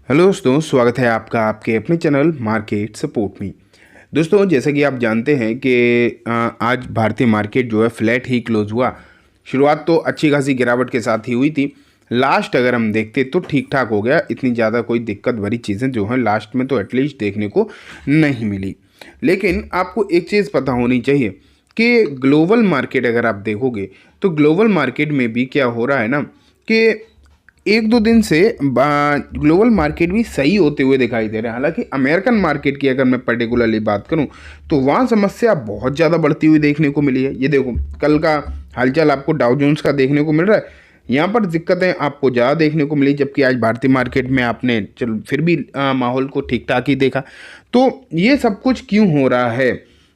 Hello दोस्तों, स्वागत है आपका आपके अपने चैनल मार्केट सपोर्ट में। दोस्तों, जैसा कि आप जानते हैं कि आज भारतीय मार्केट जो है फ्लैट ही क्लोज हुआ। शुरुआत तो अच्छी खासी गिरावट के साथ ही हुई थी। लास्ट अगर हम देखते तो ठीक ठाक हो गया, इतनी ज़्यादा कोई दिक्कत भरी चीज़ें जो हैं लास्ट में तो एटलीस्ट देखने को नहीं मिली। लेकिन आपको एक चीज़ पता होनी चाहिए कि ग्लोबल मार्केट अगर आप देखोगे तो ग्लोबल मार्केट में भी क्या हो रहा है ना कि एक दो दिन से ग्लोबल मार्केट भी सही होते हुए दिखाई दे रहे हैं। हालांकि अमेरिकन मार्केट की अगर मैं पर्टिकुलरली बात करूं तो वहाँ समस्या बहुत ज़्यादा बढ़ती हुई देखने को मिली है। ये देखो, कल का हालचाल आपको डाउ जोन्स का देखने को मिल रहा है, यहाँ पर दिक्कतें आपको ज़्यादा देखने को मिली, जबकि आज भारतीय मार्केट में आपने चलो फिर भी माहौल को ठीक ठाक ही देखा। तो ये सब कुछ क्यों हो रहा है?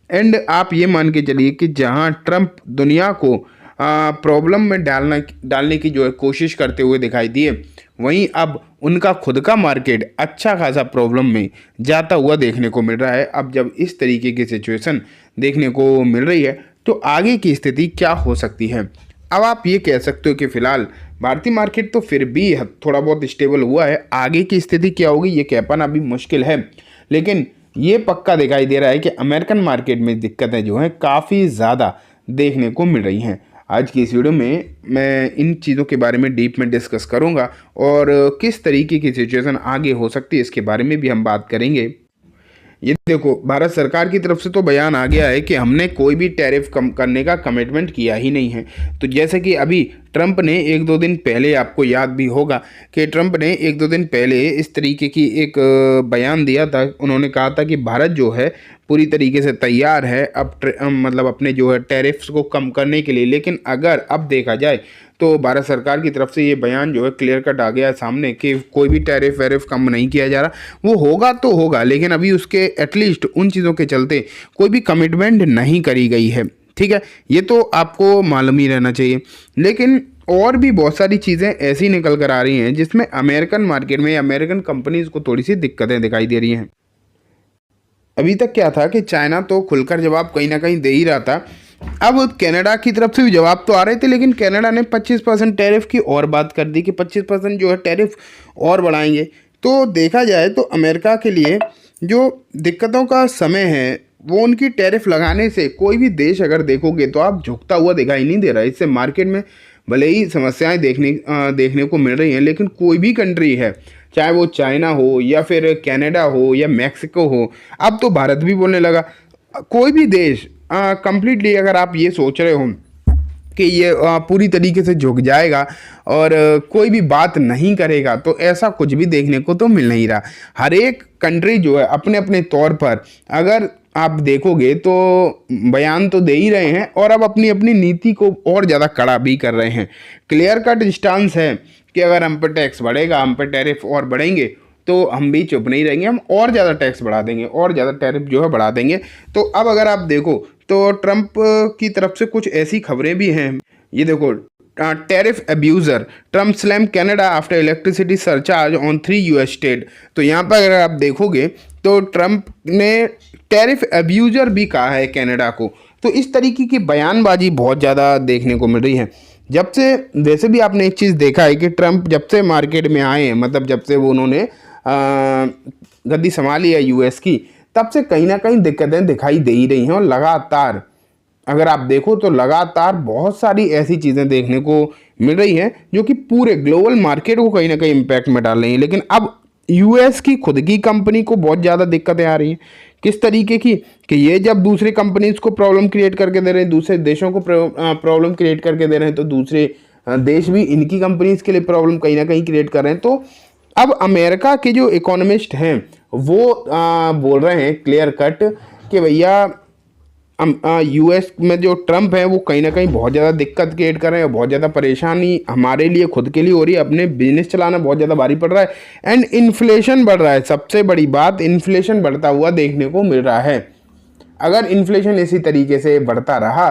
एंड आप ये मान के चलिए कि जहाँ ट्रंप दुनिया को प्रॉब्लम में डालने की जो है कोशिश करते हुए दिखाई दिए, वहीं अब उनका खुद का मार्केट अच्छा खासा प्रॉब्लम में जाता हुआ देखने को मिल रहा है। अब जब इस तरीके की सिचुएशन देखने को मिल रही है तो आगे की स्थिति क्या हो सकती है? अब आप ये कह सकते हो कि फिलहाल भारतीय मार्केट तो फिर भी थोड़ा बहुत स्टेबल हुआ है, आगे की स्थिति क्या होगी ये कह पाना अभी मुश्किल है। लेकिन ये पक्का दिखाई दे रहा है कि अमेरिकन मार्केट में दिक्कतें जो हैं काफ़ी ज़्यादा देखने को मिल रही हैं। आज की इस वीडियो में मैं इन चीज़ों के बारे में डीप में डिस्कस करूंगा और किस तरीके की सिचुएशन आगे हो सकती है इसके बारे में भी हम बात करेंगे। ये देखो, भारत सरकार की तरफ से तो बयान आ गया है कि हमने कोई भी टैरिफ कम करने का कमिटमेंट किया ही नहीं है। तो जैसे कि अभी ट्रंप ने एक दो दिन पहले, आपको याद भी होगा कि ट्रंप ने एक दो दिन पहले इस तरीके की एक बयान दिया था। उन्होंने कहा था कि भारत जो है पूरी तरीके से तैयार है अब मतलब अपने जो है टैरिफ्स को कम करने के लिए। लेकिन अगर अब देखा जाए तो भारत सरकार की तरफ से ये बयान जो है क्लियर कट आ गया है सामने कि कोई भी टैरिफ वैरिफ कम नहीं किया जा रहा। वो होगा तो होगा, लेकिन अभी उसके एटलीस्ट उन चीज़ों के चलते कोई भी कमिटमेंट नहीं करी गई है। ठीक है, ये तो आपको मालूम ही रहना चाहिए। लेकिन और भी बहुत सारी चीज़ें ऐसी निकल कर आ रही हैं जिसमें अमेरिकन मार्केट में अमेरिकन कंपनीज को थोड़ी सी दिक्कतें दिखाई दे रही हैं। अभी तक क्या था कि चाइना तो खुलकर जवाब कहीं ना कहीं दे ही रहा था। अब कनाडा की तरफ से भी जवाब तो आ रहे थे, लेकिन कनाडा ने 25% टैरिफ की और बात कर दी कि 25% जो है टैरिफ और बढ़ाएंगे। तो देखा जाए तो अमेरिका के लिए जो दिक्कतों का समय है वो उनकी टैरिफ लगाने से कोई भी देश अगर देखोगे तो आप झुकता हुआ दिखाई नहीं दे रहा है। इससे मार्केट में भले ही समस्याएं देखने को मिल रही हैं, लेकिन कोई भी कंट्री है, चाहे वो चाइना हो या फिर कनाडा हो या मैक्सिको हो, अब तो भारत भी बोलने लगा। कोई भी देश कंप्लीटली अगर आप ये सोच रहे हो कि ये पूरी तरीके से झुक जाएगा और कोई भी बात नहीं करेगा, तो ऐसा कुछ भी देखने को तो मिल नहीं रहा। हर एक कंट्री जो है अपने अपने तौर पर अगर आप देखोगे तो बयान तो दे ही रहे हैं और अब अपनी अपनी नीति को और ज़्यादा कड़ा भी कर रहे हैं। क्लियर कट स्टांस है कि अगर हम पर टैक्स बढ़ेगा, हम पर टैरिफ और बढ़ेंगे तो हम भी चुप नहीं रहेंगे, हम और ज़्यादा टैक्स बढ़ा देंगे, और ज़्यादा टैरिफ जो है बढ़ा देंगे। तो अब अगर आप देखो तो ट्रंप की तरफ से कुछ ऐसी खबरें भी हैं। ये देखो, tariff abuser Trump slam Canada after electricity surcharge on 3 US state. तो यहाँ पर अगर आप देखोगे तो ट्रंप ने टैरिफ अब्यूज़र भी कहा है कनाडा को। तो इस तरीके की बयानबाजी बहुत ज़्यादा देखने को मिल रही है। जब से, वैसे भी आपने एक चीज़ देखा है कि ट्रंप जब से मार्केट में आए हैं, मतलब जब से वो उन्होंने गद्दी संभाली है यूएस की, तब से कहीं ना कहीं दिक्कतें दिखाई दे ही रही हैं। और लगातार अगर आप देखो तो लगातार बहुत सारी ऐसी चीज़ें देखने को मिल रही हैं जो कि पूरे ग्लोबल मार्केट को कहीं ना कहीं इम्पैक्ट में डाल रही हैं। लेकिन अब यूएस की खुद की कंपनी को बहुत ज़्यादा दिक्कतें आ रही हैं। किस तरीके की कि ये जब दूसरी कंपनीज को प्रॉब्लम क्रिएट करके दे रहे हैं, दूसरे देशों को प्रॉब्लम क्रिएट करके दे रहे हैं, तो दूसरे देश भी इनकी कंपनीज के लिए प्रॉब्लम कहीं ना कहीं क्रिएट कर रहे हैं। तो अब अमेरिका के जो इकोनॉमिस्ट हैं वो बोल रहे हैं क्लियर कट कि भैया यूएस में जो ट्रंप है वो कहीं ना कहीं बहुत ज़्यादा दिक्कत क्रिएट कर रहे हैं, बहुत ज़्यादा परेशानी हमारे लिए खुद के लिए हो रही है, अपने बिजनेस चलाना बहुत ज़्यादा भारी पड़ रहा है। एंड इन्फ्लेशन बढ़ रहा है, सबसे बड़ी बात इन्फ्लेशन बढ़ता हुआ देखने को मिल रहा है। अगर इन्फ्लेशन इसी तरीके से बढ़ता रहा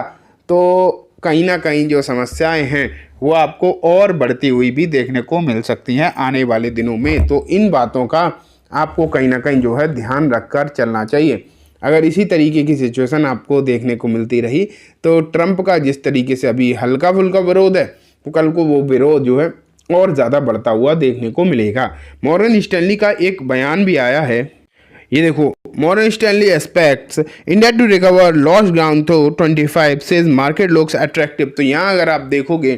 तो कहीं ना कहीं जो समस्याएं हैं वो आपको और बढ़ती हुई भी देखने को मिल सकती हैं आने वाले दिनों में। तो इन बातों का आपको कहीं ना कहीं जो है ध्यान रखकर चलना चाहिए। अगर इसी तरीके की सिचुएशन आपको देखने को मिलती रही तो ट्रंप का जिस तरीके से अभी हल्का फुल्का विरोध है, तो कल को वो विरोध जो है और ज़्यादा बढ़ता हुआ देखने को मिलेगा। मॉर्गन स्टैनली का एक बयान भी आया है, ये देखो, Morgan Stanley expects India to recover lost ground through 25 says market looks attractive. तो यहाँ अगर आप देखोगे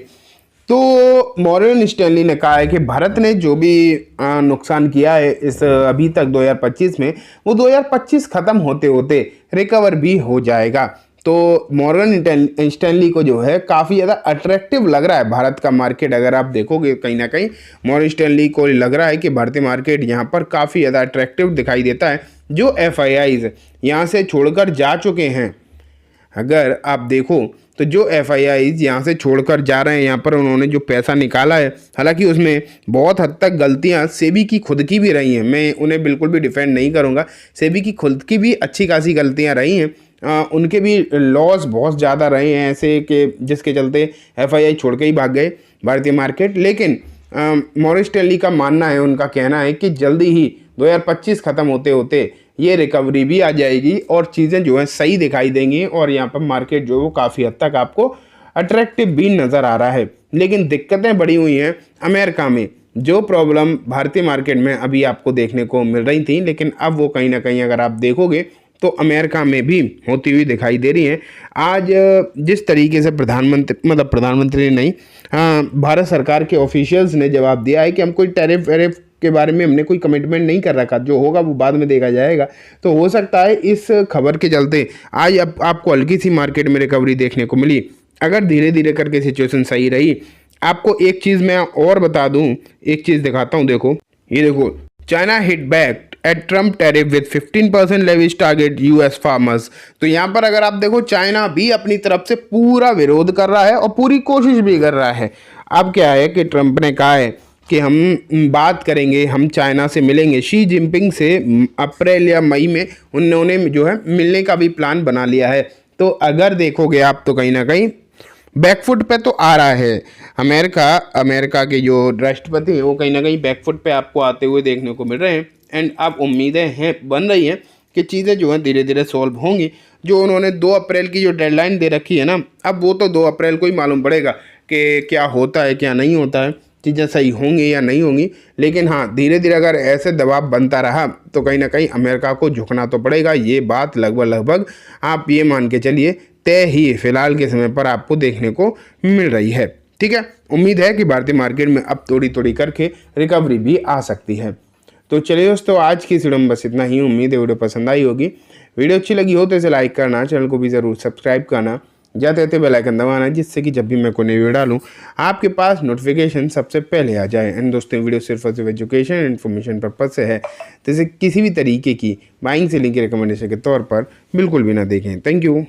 तो मॉर्गन स्टैनली ने कहा है कि भारत ने जो भी नुकसान किया है इस अभी तक 2025 में, वो 2025 ख़त्म होते होते रिकवर भी हो जाएगा। तो मॉर्गन स्टैनली को जो है काफ़ी ज़्यादा अट्रैक्टिव लग रहा है भारत का मार्केट। अगर आप देखोगे कहीं ना कहीं मॉर्गन स्टैनली को लग रहा है कि भारतीय मार्केट यहाँ पर काफ़ी ज़्यादा अट्रैक्टिव दिखाई देता है। जो FIIs यहाँ से छोड़कर जा चुके हैं, अगर आप देखो तो जो FIIs यहाँ से छोड़कर जा रहे हैं, यहाँ पर उन्होंने जो पैसा निकाला है, हालांकि उसमें बहुत हद तक गलतियाँ सेबी की खुद की भी रही हैं, मैं उन्हें बिल्कुल भी डिफेंड नहीं करूँगा। सेबी की खुद की भी अच्छी खासी गलतियाँ रही हैं, उनके भी लॉस बहुत ज़्यादा रहे हैं ऐसे कि जिसके चलते FII छोड़ के ही भाग गए भारतीय मार्केट। लेकिन मॉर्गन स्टैनली का मानना है, उनका कहना है कि जल्दी ही 2025 ख़त्म होते होते ये रिकवरी भी आ जाएगी और चीज़ें जो है सही दिखाई देंगी और यहाँ पर मार्केट जो है वो काफ़ी हद तक आपको अट्रैक्टिव भी नज़र आ रहा है। लेकिन दिक्कतें बढ़ी हुई हैं अमेरिका में। जो प्रॉब्लम भारतीय मार्केट में अभी आपको देखने को मिल रही थी, लेकिन अब वो कहीं ना कहीं अगर आप देखोगे तो अमेरिका में भी होती हुई दिखाई दे रही है। आज जिस तरीके से प्रधानमंत्री नहीं, भारत सरकार के ऑफिशियल्स ने जवाब दिया है कि हम कोई टैरिफ वैरिफ के बारे में हमने कोई कमिटमेंट नहीं कर रखा, जो होगा वो बाद में देखा जाएगा। तो हो सकता है इस खबर के चलते आज आपको हल्की सी मार्केट में रिकवरी देखने को मिली। अगर धीरे धीरे करके सिचुएशन सही रही, आपको एक चीज़ मैं और बता दूं, एक चीज़ दिखाता हूं, देखो ये देखो, China hit back at Trump tariff with 15% lavish target US farmers. तो यहाँ पर अगर आप देखो चाइना भी अपनी तरफ से पूरा विरोध कर रहा है और पूरी कोशिश भी कर रहा है। अब क्या है कि ट्रम्प ने कहा है कि हम बात करेंगे, हम चाइना से मिलेंगे, शी जिनपिंग से अप्रैल या मई में उन्होंने जो है मिलने का भी प्लान बना लिया है। तो अगर देखोगे आप तो कहीं ना कहीं बैकफुट पे तो आ रहा है अमेरिका के जो राष्ट्रपति हैं वो कहीं ना कहीं बैकफुट पे आपको आते हुए देखने को मिल रहे हैं। एंड अब उम्मीदें हैं, बन रही हैं कि चीज़ें जो हैं धीरे धीरे सॉल्व होंगी। जो उन्होंने 2 अप्रैल की जो डेडलाइन दे रखी है ना, अब वो तो 2 अप्रैल को ही मालूम पड़ेगा कि क्या होता है क्या नहीं होता है, चीज़ें सही होंगी या नहीं होंगी। लेकिन हाँ, धीरे धीरे अगर ऐसे दबाव बनता रहा तो कहीं ना कहीं अमेरिका को झुकना तो पड़ेगा। ये बात लगभग आप ये मान के चलिए तय ही फिलहाल के समय पर आपको देखने को मिल रही है। ठीक है, उम्मीद है कि भारतीय मार्केट में अब थोड़ी थोड़ी करके रिकवरी भी आ सकती है। तो चलिए दोस्तों, आज की इस वीडियो में बस इतना ही। उम्मीद है वीडियो पसंद आई होगी। वीडियो अच्छी लगी हो तो इसे लाइक करना, चैनल को भी ज़रूर सब्सक्राइब करना, जाते रहते बेल आइकन दबाना, जिससे कि जब भी मैं कोई नई वीडियो डालूँ आपके पास नोटिफिकेशन सबसे पहले आ जाए। एंड दोस्तों, वीडियो सिर्फ और सिर्फ एजुकेशन एंड इन्फॉर्मेशन पर्पज से है, जैसे किसी भी तरीके की बाइंग सेलिंग की रिकमेंडेशन के तौर पर बिल्कुल भी ना देखें। Thank you.